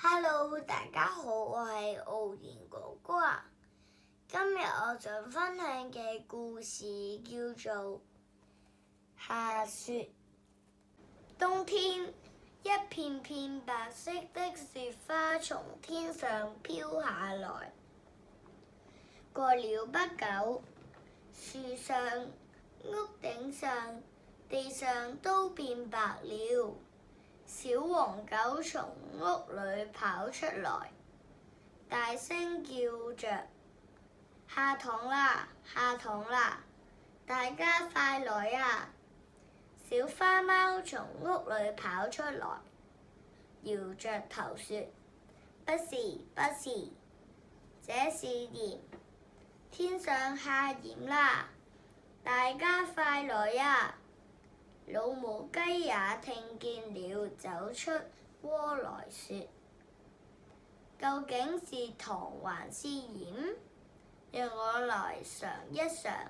Hello，大家好，我係傲然哥哥啊。今日我想分享嘅故事叫做《下雪》。冬天，一片片白色的雪花從天上飄下來。過了不久，樹上、屋頂上、地上都變白了。小黃狗從屋裏跑出來，大聲叫着：下堂啦，下堂啦！大家快來啊！小花貓從屋裏跑出來，搖着頭說：不是，不是，這是鹽，天上下鹽啦！大家快來啊！老母雞也聽見了，走出窩來說：究竟是糖還是鹽？讓我來嘗一嘗。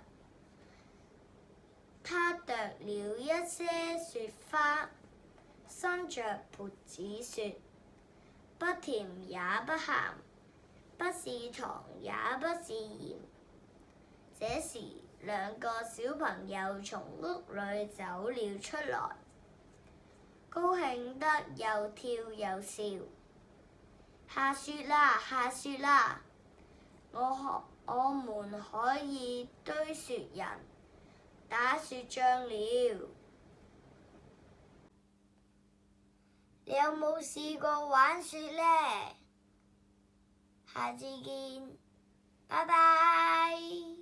它啄了一些雪花，伸着脖子說：不甜也不鹹，不是糖也不是鹽。這時兩個小朋友從屋裏走了出來，高興得又跳又笑。下雪啦，下雪啦！我們可以堆雪人，打雪仗了。你有冇試過玩雪呢？下次見，拜拜。